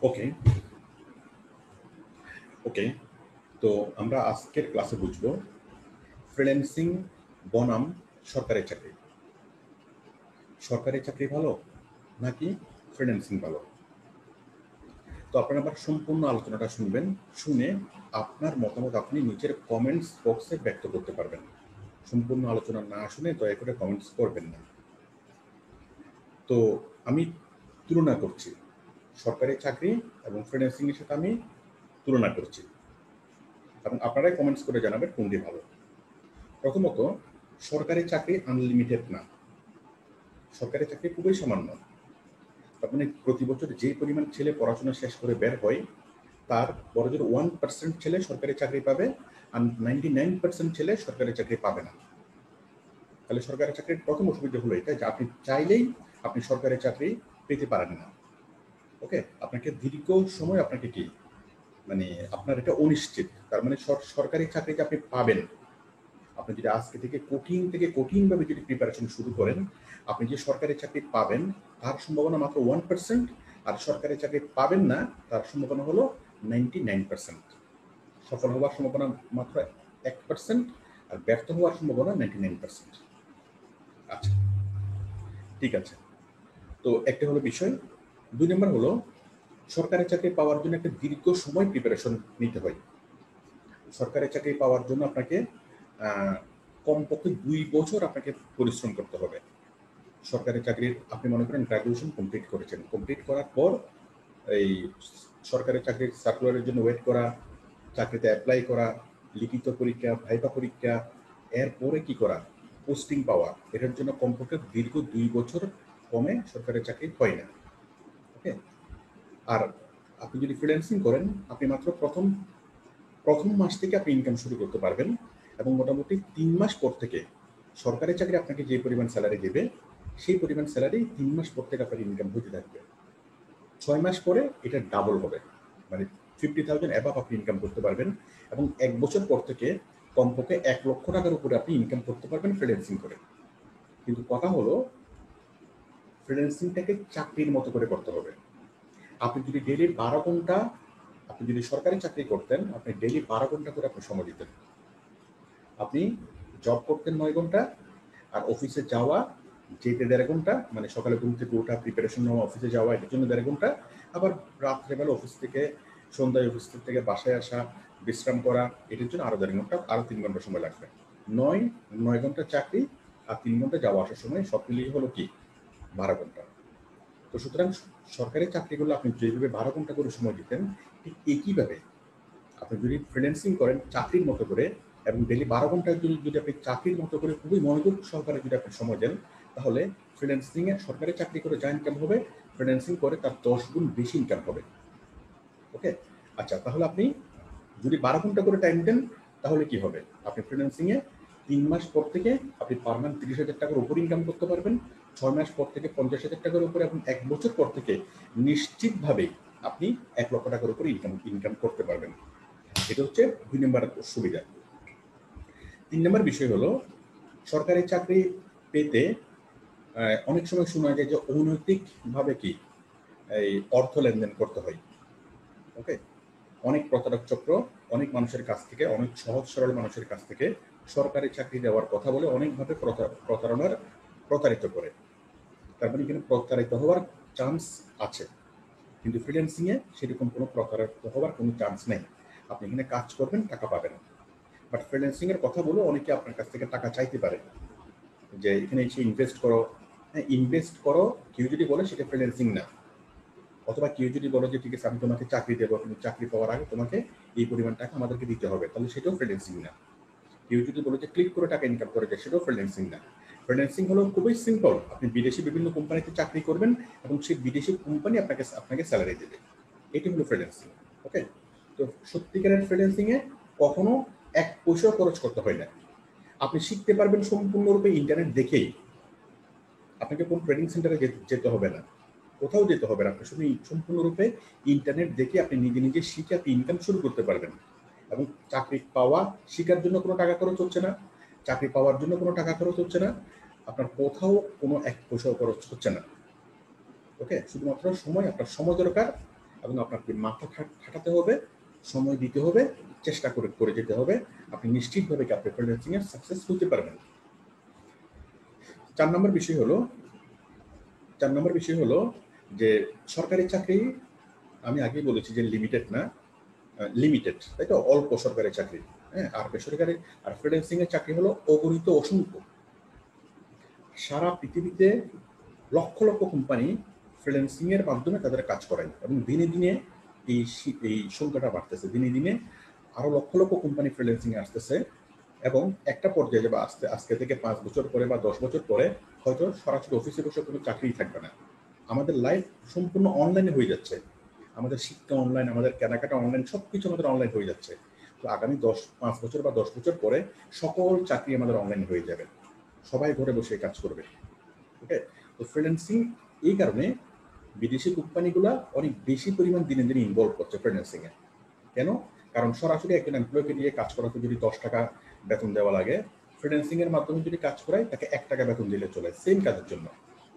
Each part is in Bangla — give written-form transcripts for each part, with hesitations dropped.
ওকে ওকে তো আমরা আজকের ক্লাসে বুঝবো ফ্রিল্যান্সিং বনাম সরকারি চাকরি। সরকারি চাকরি ভালো নাকি ফ্রিল্যান্সিং ভালো? তো আপনারা আবার সম্পূর্ণ আলোচনাটা শুনবেন, শুনে আপনার মতামত আপনি নিচের কমেন্টস বক্সে ব্যক্ত করতে পারবেন। সম্পূর্ণ আলোচনা না শুনে দয়া করে কমেন্টস করবেন না। তো আমি তুলনা করছি সরকারি চাকরি এবং ফ্রিল্যান্সিং এর সাথে আমি তুলনা করছি এবং আপনারাই কমেন্টস করে জানাবেন কোনটি ভালো। প্রথমত, সরকারি চাকরি আনলিমিটেড না, সরকারি চাকরি খুবই সামান্য। তার মানে প্রতি বছর যে পরিমাণ ছেলে পড়াশোনা শেষ করে বের হয় তার বড়জোর 1% ছেলে সরকারি চাকরি পাবে আর 99% ছেলে সরকারি চাকরি পাবে না। তাহলে সরকারি চাকরির প্রথম অসুবিধা হলো এটা যে আপনি চাইলেই আপনি সরকারি চাকরি পেতে পারেন না। ওকে, আপনাকে দীর্ঘ সময় আপনাকে কি মানে আপনার এটা অনিশ্চিত। তার মানে সরকারি চাকরি যে আপনি পাবেন, আপনি যদি আজকে থেকে কঠিনভাবে যদি প্রিপারেশন শুরু করেন, আপনি যে সরকারি চাকরি পাবেন তার সম্ভাবনা মাত্র 1%, আর সরকারি চাকরি পাবেন না তার সম্ভাবনা হলো 99%। সফল হওয়ার সম্ভাবনা মাত্র 1%, আর ব্যর্থ হওয়ার সম্ভাবনা 99%। আচ্ছা, ঠিক আছে। তো একটা হলো বিষয়। 2 নম্বর হলো সরকারি চাকরি পাওয়ার জন্য একটা দীর্ঘ সময় প্রিপারেশন নিতে হয়। সরকারি চাকরি পাওয়ার জন্য আপনাকে কমপক্ষে 2 বছর আপনাকে পরিশ্রম করতে হবে। সরকারি চাকরির আপনি মনে করেন গ্র্যাজুয়েশন কমপ্লিট করেছেন, কমপ্লিট করার পর এই সরকারি চাকরির সার্কুলারের জন্য ওয়েট করা, চাকরিতে অ্যাপ্লাই করা, লিখিত পরীক্ষা, ভাইভা পরীক্ষা, এরপরে কি করা, পোস্টিং পাওয়া, এটার জন্য কমপক্ষে দীর্ঘ 2 বছর কমে সরকারি চাকরি হয় না। ওকে, আর আপনি যদি ফ্রিল্যান্সিং করেন আপনি মাত্র প্রথম মাস থেকে আপনি ইনকাম শুরু করতে পারবেন এবং মোটামুটি 3 মাস পর থেকে সরকারি চাকরি আপনাকে যে পরিমাণ স্যালারি দেবে সেই পরিমাণ স্যালারি 3 মাস পর থেকে আপনার ইনকাম হতে থাকবে। 6 মাস পরে এটা ডাবল হবে, মানে 50,000 অ্যাবাভ আপনি ইনকাম করতে পারবেন এবং 1 বছর পর থেকে কমপক্ষে 1 লক্ষ টাকার উপরে আপনি ইনকাম করতে পারবেন ফ্রিল্যান্সিং করে। কিন্তু কথা হলো ফ্রিল্যান্সিংটাকে চাকরির মতো করে করতে হবে। আপনি যদি ডেইলি 12 ঘন্টা, আপনি যদি সরকারি চাকরি করতেন আপনি ডেইলি 12 ঘন্টা করে আপনি সময় দিতেন। আপনি জব করতেন 9 ঘন্টা, আর অফিসে যাওয়া যেতে 1.5 ঘন্টা, মানে সকালে ঘুম থেকে ওঠা, প্রিপারেশন নেওয়া, অফিসে যাওয়া এটার জন্য 1.5 ঘন্টা, আবার রাত্রেবেলা অফিস থেকে সন্ধ্যায় অফিস থেকে বাসায় আসা, বিশ্রাম করা, এটার জন্য আরো 1.5 ঘন্টা, আরো 3 ঘন্টা সময় লাগবে। 9 ঘন্টা চাকরি আর 3 ঘন্টা যাওয়া আসার সময় সব মিলিয়ে হলো কি 12 ঘন্টা। তো সুতরাং সরকারি চাকরিগুলো আপনি যেভাবে 12 ঘন্টা করে সময় দিতেন ঠিক একইভাবে আপনি যদি ফ্রিল্যান্সিং করেন চাকরির মতো করে এবং ডেলি 12 ঘন্টা যদি আপনি চাকরির মতো করে খুবই মনোযোগ সহকারে যদি আপনি সময় দেন, তাহলে ফ্রিল্যান্সিং এ সরকারি চাকরি করে যা ইনকাম হবে ফ্রিল্যান্সিং করে তার 10 গুণ বেশি ইনকাম হবে। ওকে, আচ্ছা, তাহলে আপনি যদি 12 ঘন্টা করে টাইম দেন তাহলে কি হবে, আপনি ফ্রিল্যান্সিং এ 3 মাস পর থেকে আপনি পার মান্থ 30,000 টাকার উপর ইনকাম করতে পারবেন, 6 মাস পর থেকে 50,000 টাকার উপরে এবং 1 বছর পর থেকে নিশ্চিতভাবে আপনি 1 লক্ষ টাকার উপরে ইনকাম করতে পারবেন। এটা হচ্ছে 2 নম্বর সুবিধা। 3 নম্বর বিষয় হলো সরকারি চাকরি পেতে অনেক সময় শোনা যায় যে অনৈতিকভাবে কি এই অর্থ লেনদেন করতে হয়। ওকে, অনেক প্রতারক চক্র অনেক মানুষের কাছ থেকে, অনেক সহজ সরল মানুষের কাছ থেকে সরকারি চাকরি দেওয়ার কথা বলে অনেকভাবে প্রতারিত করে। তার মানে এখানে প্রতারিত হওয়ার চান্স আছে, কিন্তু ফ্রিল্যান্সিং এ সেরকম কোনো প্রতারিত হওয়ার কোনো চান্স নেই। আপনি এখানে কাজ করবেন, টাকা পাবেন। বাট ফ্রিল্যান্সিং এর কথা বলে অনেকে আপনার কাছ থেকে টাকা চাইতে পারে যে এখানে এসে ইনভেস্ট করো। হ্যাঁ, ইনভেস্ট করো কেউ যদি বলে সেটা ফ্রিল্যান্সিং না, অথবা কেউ যদি বলে যে ঠিক আছে আমি তোমাকে চাকরি দেবো, কিন্তু চাকরি পাওয়ার আগে তোমাকে এই পরিমাণ টাকা আমাদেরকে দিতে হবে, তাহলে সেটাও ফ্রিল্যান্সিং না। কেউ যদি বলে যে ক্লিক করে টাকা ইনকাম করে যায়, সেটাও ফ্রিল্যান্সিং না। ফ্রিল্যান্সিং হলো খুবই সিম্পল, আপনি বিদেশি বিভিন্ন কোম্পানিতে চাকরি করবেন এবং সেই বিদেশি কোম্পানি আপনাকে স্যালারি দেবে, এটি হলো ফ্রিল্যান্সিং। ওকে, তো সত্যিকারের ফ্রিল্যান্সিং এ কখনো 1 পয়সা খরচ করতে হয় না। আপনি শিখতে পারবেন সম্পূর্ণরূপে ইন্টারনেট দেখেই। আপনাকে কোন ট্রেনিং সেন্টারে যেতে হবে না, কোথাও যেতে হবে না, আপনি শুধু সম্পূর্ণরূপে ইন্টারনেট দেখে আপনি নিজে নিজে শিখে আপনি ইনকাম শুরু করতে পারবেন। এবং চাকরি পাওয়া, শিখার জন্য কোনো টাকা খরচ হচ্ছে না, চাকরি পাওয়ার জন্য কোনো টাকা খরচ হচ্ছে না, আপনার কোথাও কোনো 1 পয়সাও খরচ হচ্ছে না। ওকে, শুধুমাত্র সময়, আপনার সময় দরকার এবং আপনাকে মাথা খাটাতে হবে, সময় দিতে হবে, চেষ্টা করে যেতে হবে। আপনি নিশ্চিতভাবে কি আপনি ফ্রিল্যান্সিং এর সাকসেস হতে পারবেন। 4 নম্বর বিষয় হলো যে সরকারি চাকরি আমি আগেই বলেছি যে লিমিটেড, তাই তো, অল্প সরকারি চাকরি। হ্যাঁ, আর বেসরকারি আর ফ্রিল্যান্সিং এর চাকরি হলো অগণিত, অসংখ্য। সারা পৃথিবীতে লক্ষ লক্ষ কোম্পানি ফ্রিল্যান্সিং এর মাধ্যমে তাদের কাজ করায় এবং দিনে দিনে এই সংখ্যাটা বাড়তেছে। দিনে দিনে আরো লক্ষ লক্ষ কোম্পানি ফ্রিল্যান্সিং এ আসতেছে এবং একটা পর্যায়ে যাবে আজকে থেকে 5 বছর পরে বা 10 বছর পরে হয়তো সরাসরি অফিসে বসে কোনো চাকরিই থাকবে না। আমাদের লাইফ সম্পূর্ণ অনলাইনে হয়ে যাচ্ছে। আমাদের শিক্ষা অনলাইন, আমাদের কেনাকাটা অনলাইন, সবকিছু আমাদের অনলাইন হয়ে যাচ্ছে। তো আগামী 5 বছর বা 10 বছর পরে সকল চাকরি আমাদের অনলাইন হয়ে যাবে, সবাই ঘরে বসে কাজ করবে। ওকে, তো ফ্রিল্যান্সিং এই কারণে বিদেশি কোম্পানিগুলো অনেক বেশি পরিমাণ দিনে দিনে ইনভলভ করছে ফ্রিল্যান্সিং এ। কেন? কারণ সরাসরি একজন এমপ্লয়কে দিয়ে কাজ করাতে যদি 10 টাকা বেতন দেওয়া লাগে, ফ্রিল্যান্সিং এর মাধ্যমে যদি কাজ করায় তাকে 1 টাকা বেতন দিলে চলে সেম কাজের জন্য।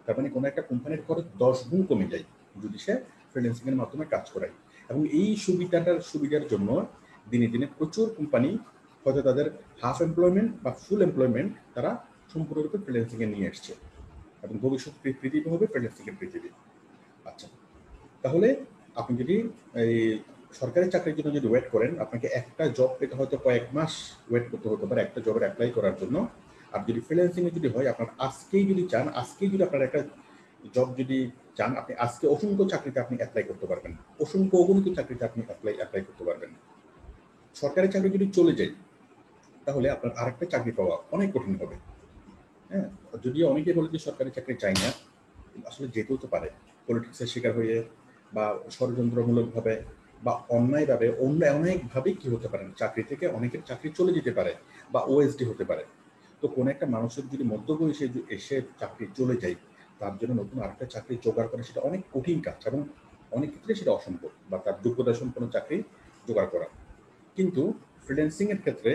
তার মানে কোনো একটা কোম্পানির খরচ 10 গুণ কমে যায় যদি সে ফ্রিল্যান্সিং এর মাধ্যমে কাজ করায়। এবং এই সুবিধার জন্য দিনে দিনে প্রচুর কোম্পানি হয়তো তাদের হাফ এমপ্লয়মেন্ট বা ফুল এমপ্লয়মেন্ট তারা সম্পূর্ণরূপে ফ্রিল্যান্সিং এ নিয়ে এসছে এবং ভবিষ্যৎ পৃথিবী হবে ফ্রিল্যান্সিং এর পৃথিবী। আচ্ছা, তাহলে আপনি যদি এই সরকারি চাকরির জন্য যদি ওয়েট করেন, আপনাকে একটা জব পেতে হয়তো কয়েক মাস ওয়েট করতে হতে পারে একটা জবের অ্যাপ্লাই করার জন্য। আর যদি ফ্রিল্যান্সিং এ যদি হয়, আপনার আজকেই যদি আপনার একটা জব যদি চান, আপনি আজকে অসংখ্য চাকরিতে আপনি অ্যাপ্লাই করতে পারবেন, অসংখ্য অগণিত চাকরিতে আপনি অ্যাপ্লাই করতে পারবেন। সরকারি চাকরি যদি চলে যায় তাহলে আপনার আরেকটা চাকরি পাওয়া অনেক কঠিন হবে। হ্যাঁ, যদিও অনেকে বলে যে সরকারি চাকরি চাই না, আসলে যেতেও তো পারে পলিটিক্সের শিকার হয়ে বা ষড়যন্ত্রমূলকভাবে বা অন্যায়ভাবে অনেকভাবেই কি হতে পারেন, চাকরি থেকে অনেকের চাকরি চলে যেতে পারে বা ওএসডি হতে পারে। তো কোনো একটা মানুষের যদি মধ্যবয়সে এসে চাকরি চলে যায়, তার জন্য নতুন আরেকটা চাকরি জোগাড় করা সেটা অনেক কঠিন কাজ এবং অনেক ক্ষেত্রে সেটা অসম্ভব বা তার যোগ্যতা সম্পন্ন চাকরি জোগাড় করা। কিন্তু ফ্রিল্যান্সিং এর ক্ষেত্রে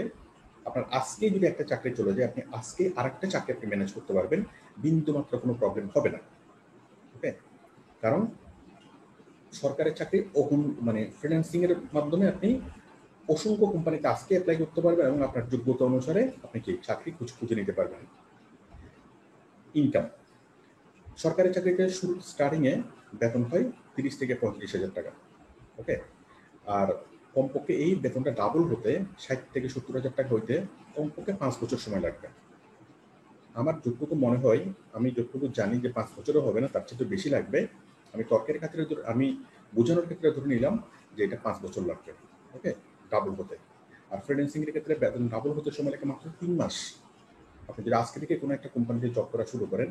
আপনার আজকে যদি একটা চাকরি চলে যায়, আপনি আজকে আরেকটা চাকরি আপনি ম্যানেজ করতে পারবেন, বিন্দুমাত্র কোনো প্রবলেম হবে না। ওকে, কারণ সরকারি চাকরি মানে ফ্রিল্যান্সিং এর মাধ্যমে আপনি অসংখ্য কোম্পানিতে আজকে অ্যাপ্লাই করতে পারবেন এবং আপনার যোগ্যতা অনুসারে আপনি কি চাকরি খুঁজে নিতে পারবেন। ইনকাম, সরকারি চাকরিতে শুরু স্টার্টিং এ বেতন হয় 30 থেকে 35,000 টাকা। ওকে, আর কমপক্ষে এই বেতনটা ডাবল হতে 60 থেকে 70,000 টাকা হইতে কমপক্ষে 5 বছর সময় লাগবে। আমার যতটুকু মনে হয়, আমি যতটুকু জানি যে 5 বছরও হবে না, তার চেয়ে বেশি লাগবে। আমি তর্কের ক্ষেত্রে আমি বোঝানোর ক্ষেত্রে ধরে নিলাম যে এটা 5 বছর লাগবে। ওকে, ডাবল হতে। আর ফ্রিল্যান্সিং এর ক্ষেত্রে বেতন ডাবল হতে সময় লাগে মাত্র 3 মাস। আপনি যদি আজকে থেকে কোনো একটা কোম্পানিতে জব করা শুরু করেন,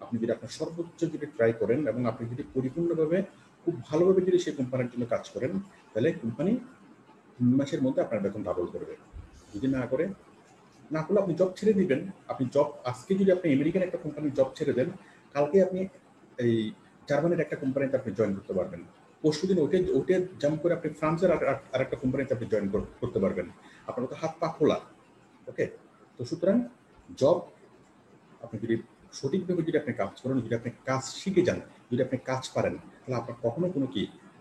আপনি যদি আপনার সর্বোচ্চ যদি ট্রাই করেন এবং আপনি যদি পরিপূর্ণভাবে খুব ভালোভাবে যদি সেই কোম্পানির জন্য কাজ করেন, তাহলে কোম্পানি 3 মাসের মধ্যে আপনার বেতন ডাবল করবে। যদি না করলে আপনি জব ছেড়ে দিবেন। আপনি জব আজকে যদি আপনি আমেরিকান একটা কোম্পানির জব ছেড়ে দেন, কালকে আপনি এই জার্মানির একটা কোম্পানিতে আপনি জয়েন করতে পারবেন। পরশুদিন ওইটা জাম্প করে আপনি ফ্রান্সের আরেকটা কোম্পানিতে আপনি জয়েন করতে পারবেন। আপনার তো হাত পা খোলা। ওকে, তো সুতরাং জব আপনি যদি সঠিকভাবে যদি আপনি কাজ করেন, যদি আপনি কাজ শিখে যান, যদি আপনি কাজ পারেন, তাহলে আপনার কখনো কোনো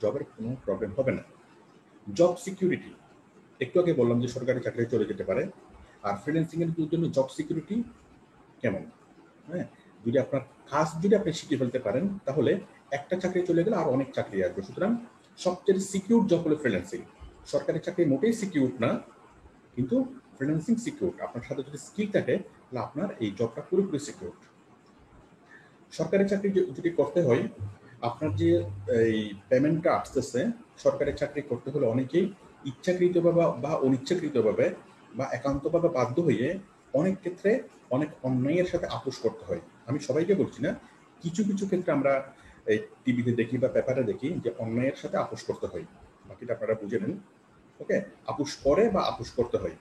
জবের কোনো প্রবলেম হবে না। জব সিকিউরিটি, একটু আগে বললাম যে সরকারি চাকরি চলে যেতে পারে। আর ফ্রিল্যান্সিং এর জন্য জব সিকিউরিটি কেমন? হ্যাঁ, যদি আপনার কাজ যদি আপনি শিখে ফেলতে পারেন, তাহলে একটা চাকরি চলে গেলে আর অনেক চাকরি আসবে। সুতরাং সবচেয়ে সিকিউর জব হলো ফ্রিল্যান্সিং। সরকারি চাকরি মোটেই সিকিউর না, কিন্তু ফ্রিল্যান্সিং সিকিউর। আপনার সাথে যদি স্কিল থাকে তাহলে আপনার এই জবটা পুরোপুরি সিকিউর। সরকারি চাকরি যদি করতে হয়, আপনার যে এই পেমেন্টটা আসতেছে, সরকারি চাকরি করতে হলে অনেকেই ইচ্ছাকৃতভাবে বা অনিচ্ছাকৃতভাবে বা একান্তভাবে বাধ্য হয়ে অনেক ক্ষেত্রে অনেক অন্যায়ের সাথে আপোষ করতে হয়। আমি সবাইকে বলছি না, কিছু কিছু ক্ষেত্রে আমরা এই টিভিতে দেখি বা পেপারে দেখি যে অন্যায়ের সাথে আপোষ করতে হয়। বাকিটা আপনারা বুঝে নেন। ওকে, আপোষ করে বা আপোষ করতে হয়।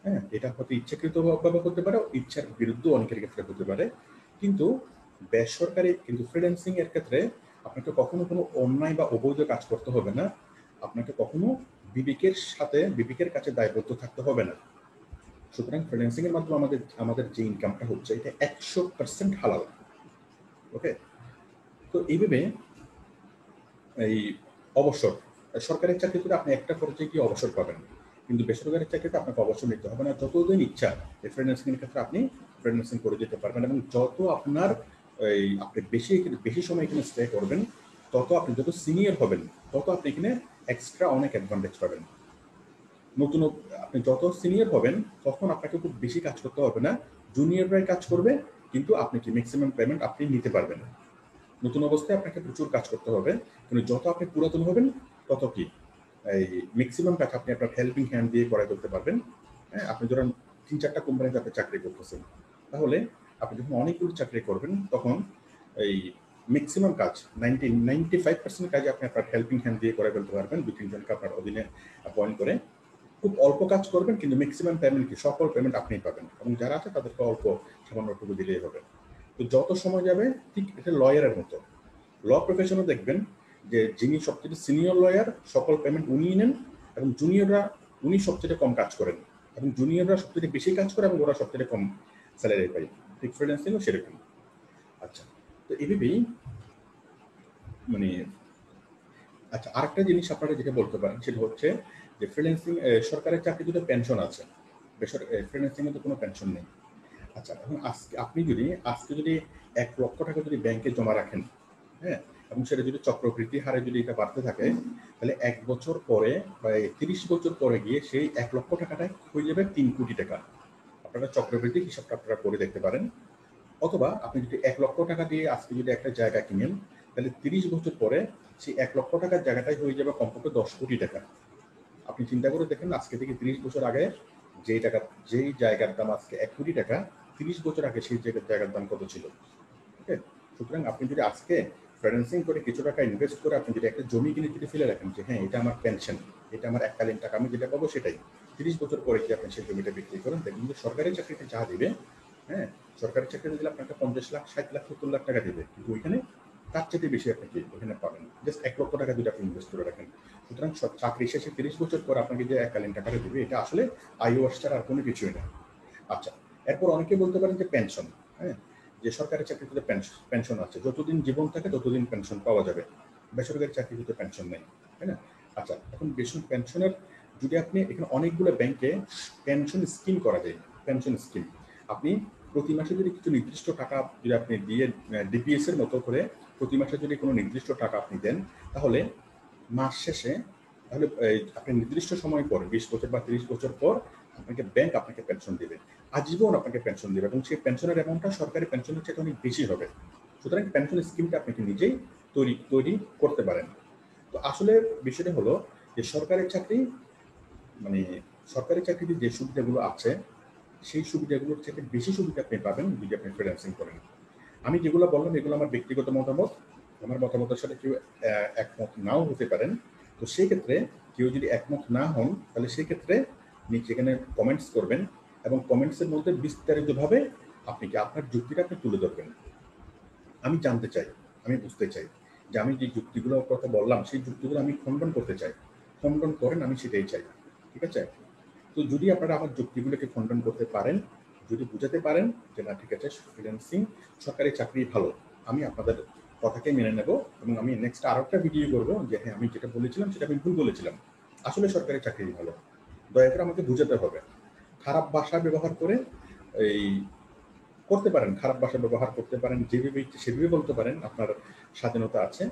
হ্যাঁ, এটা হয়তো ইচ্ছাকৃতভাবে হতে পারে, ইচ্ছার বিরুদ্ধে অনেকের ক্ষেত্রে হতে পারে। কিন্তু ফ্রিল্যান্সিং এর ক্ষেত্রে আপনাকে কখনো কোনো অন্যায় বা অবৈধ কাজ করতে হবে না। আপনাকে কখনো বিবেকের কাছে দায়বদ্ধ থাকতে হবে না। সুতরাং ফ্রিল্যান্সিং এর মাধ্যমে আমাদের যে ইনকামটা হচ্ছে, এটা 100% হালাল। ওকে, তো এইভাবে এই অবসর, সরকারি চাকরিতে আপনি একটা পর্যায়ে গিয়ে অবসর পাবেন, কিন্তু বেসরকারি চাকরিতে আপনাকে অবসর নিতে হবে না। যতদিন ইচ্ছা এই ফ্রিল্যান্সিং এর ক্ষেত্রে আপনি ফ্রিল্যান্সিং করে যেতে পারবেন, এবং যত আপনার আপনি বেশি সময় এখানে স্টে করবেন, তত আপনি যত সিনিয়র হবেন তত আপনি এখানে এক্সট্রা অনেক অ্যাডভান্টেজ পাবেন। নতুন আপনি যত সিনিয়র হবেন তখন আপনাকে খুব বেশি কাজ করতে হবে না, জুনিয়ররাই কাজ করবে, কিন্তু আপনি কি ম্যাক্সিমাম পেমেন্ট আপনি নিতে পারবেন। নতুন অবস্থায় আপনাকে প্রচুর কাজ করতে হবে, কিন্তু যত আপনি পুরাতন হবেন তত কি এই ম্যাক্সিমাম কাজ আপনি আপনার হেল্পিং হ্যান্ড দিয়ে করে করতে পারবেন। হ্যাঁ, আপনি ধরেন 3-4টা কোম্পানিতে আপনি চাকরি করতেছেন, তাহলে আপনি যখন অনেকগুলো চাকরি করবেন তখন এই ম্যাক্সিমাম কাজ 95% কাজ আপনি আপনার হেল্পিং হ্যান্ড দিয়ে করে ফেলতে পারবেন, 2-3 জনকে আপনার অধীনে অ্যাপয়েন্ট করে। খুব অল্প কাজ করবেন, কিন্তু ম্যাক্সিমাম পেমেন্ট কি সকল পেমেন্ট আপনিই পাবেন, এবং যারা আছে তাদেরকে অল্প সামান্যটুকু দিলেই হবে। তো যত সময় যাবে, ঠিক এটা লয়ারের মতো, ল প্রফেশনে দেখবেন যে যিনি সবচেয়ে সিনিয়র লয়ার সকল পেমেন্ট উনিই নেন, এবং জুনিয়ররা উনি সবচেয়ে কম কাজ করেন, এবং জুনিয়ররা সবচেয়ে বেশি কাজ করে এবং ওরা সবচেয়ে কম স্যালারি পায়। ঠিক ফ্রিল্যান্সিংও সেরকম। আচ্ছা, তো এভাবেই মানে আচ্ছা, আরেকটা জিনিস আপনারা যেটা বলতে পারেন সেটা হচ্ছে যে ফ্রিল্যান্সিং সরকারের চাকরি দুটো পেনশন আছে, ফ্রিল্যান্সিং এ তো কোনো পেনশন নেই। আচ্ছা, এখন আপনি যদি আজকে যদি 1 লক্ষ টাকা যদি ব্যাংকে জমা রাখেন, হ্যাঁ, এবং সেটা যদি চক্রবৃদ্ধি হারে যদি এটা বাড়তে থাকে, তাহলে 1 বছর পরে বা 30 বছর পরে গিয়ে সেই 1 লক্ষ টাকাটাই হয়ে যাবে 3 কোটি টাকা। আপনারা চক্রবৃদ্ধি হিসাবটা আপনারা করে দেখতে পারেন। অথবা আপনি যদি 1 লক্ষ টাকা দিয়ে আজকে যদি একটা জায়গা কিনেন, তাহলে 30 বছর পরে সেই 1 লক্ষ টাকার জায়গাটাই হয়ে যাবে কমপক্ষে 10 কোটি টাকা। আপনি চিন্তা করে দেখেন, আজকে থেকে 30 বছর আগে যেই জায়গার দাম আজকে 1 কোটি টাকা, 30 বছর আগে সেই জায়গার দাম কত ছিল। ওকে, সুতরাং আপনি যদি আজকে ফ্রিল্যান্সিং করে কিছু টাকা ইনভেস্ট করে আপনি যদি একটা জমি কিনে যদি ফেলে রাখেন যে হ্যাঁ এটা আমার পেনশন, এটা আমার এককালীন টাকা, আমি যেটা পাবো সেটাই, 30 বছর পরে কি আপনি সেই জমিটা বিক্রি করেন, দেখবেন যে সরকারি চাকরিতে যা দিবে, হ্যাঁ, সরকারি চাকরিতে দিলে আপনাকে 50 লাখ, 60 লাখ, 70 লাখ টাকা দিবে, কিন্তু ওইখানে তার চেয়ে বেশি আপনি কি ওখানে পাবেন, জাস্ট 1 লক্ষ টাকা যদি আপনি ইনভেস্ট করে রাখেন। সুতরাং চাকরি শেষে 30 বছর পর আপনাকে যে এককালীন টাকাটা দিবে, এটা আসলে আইওয়াস ছাড়া আর কোনো কিছুই না। আচ্ছা, এরপর অনেকে বলতে পারেন যে পেনশন, হ্যাঁ, যে সরকারি চাকরিতে পেনশন আছে, যতদিন জীবন থাকে ততদিন পেনশন পাওয়া যাবে, বেসরকারি চাকরিতে পেনশন নেই, তাই না? আচ্ছা, এখন পেনশনের যদি আপনি এখানে অনেকগুলো ব্যাংকে পেনশন স্কিম করা যায়, পেনশন স্কিম আপনি প্রতি মাসে যদি কিছু নির্দিষ্ট টাকা যদি আপনি দিয়ে ডিপিএস এর মতো করে প্রতি মাসে যদি কোনো নির্দিষ্ট টাকা আপনি দেন, তাহলে মাস শেষে তাহলে আপনি নির্দিষ্ট সময় পর 20 বছর বা 30 বছর পর আপনাকে ব্যাংক আপনাকে পেনশন দেবে, আজীবন আপনাকে পেনশন দেবে, এবং সেই পেনশনের অ্যামাউন্টটা সরকারি পেনশনের চেয়ে অনেক বেশি হবে। সুতরাং পেনশন স্কিমটা আপনাকে নিজেই তৈরি করতে পারেন। তো আসলে বিষয়টা হলো যে মানে সরকারি চাকরিতে যে সুবিধাগুলো আছে সেই সুবিধাগুলোর থেকে বেশি সুবিধা আপনি পাবেন যদি আপনি ফ্রিল্যান্সিং করেন। আমি যেগুলো বললাম এগুলো আমার ব্যক্তিগত মতামত, আমার মতামতের সাথে কেউ একমত নাও হতে পারেন। তো সেই ক্ষেত্রে কেউ যদি একমত না হন, তাহলে সেই ক্ষেত্রে নিচে এখানে কমেন্টস করবেন, এবং কমেন্টসের মধ্যে বিস্তারিতভাবে আপনি কি আপনার যুক্তিটা আপনি তুলে ধরবেন। আমি জানতে চাই, আমি বুঝতে চাই যে আমি যে যুক্তিগুলোর কথা বললাম সেই যুক্তিগুলো আমি খণ্ডন করতে চাই, খণ্ডন করেন, আমি সেটাই চাই। ঠিক আছে? তো যদি আপনারা আমার যুক্তিগুলোকে খণ্ডন করতে পারেন, যদি বুঝাতে পারেন যে না ঠিক আছে ফ্রিল্যান্সিং সরকারি চাকরি ভালো, আমি আপনাদের কথাকে মেনে নেব, এবং আমি নেক্সট আরো একটা ভিডিও করবো যে হ্যাঁ আমি যেটা বলেছিলাম সেটা আমি ভুল বলেছিলাম, আসলে সরকারি চাকরি ভালো। দয়া করে আমাকে বুঝাতে হবে। খারাপ ভাষা ব্যবহার করে এই করতে পারেন, খারাপ ভাষা ব্যবহার করতে পারেন, যেভাবে ইচ্ছে সেভাবে বলতে পারেন, আপনার স্বাধীনতা আছে।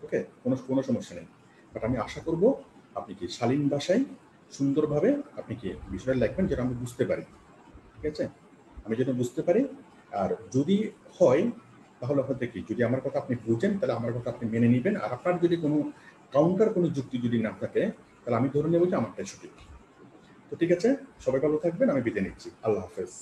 ওকে, কোনো সমস্যা নেই। বাট আমি আশা করব আপনি কি শালীন ভাষায় সুন্দরভাবে আপনি কি বিষয়টা লিখবেন যেটা আমি বুঝতে পারি। ঠিক আছে, আমি যেন বুঝতে পারি। আর যদি হয় তাহলে হয়তো কি, যদি আমার কথা আপনি বুঝেন তাহলে আমার কথা আপনি মেনে নেবেন, আর আপনার যদি কোনো কাউন্টার কোনো যুক্তি যদি না থাকে তাহলে আমি ধরে নেব যে আমারটাই সঠিক। তো ঠিক আছে, সবাই ভালো থাকবেন, আমি বিদায় নিচ্ছি। আল্লাহ হাফেজ।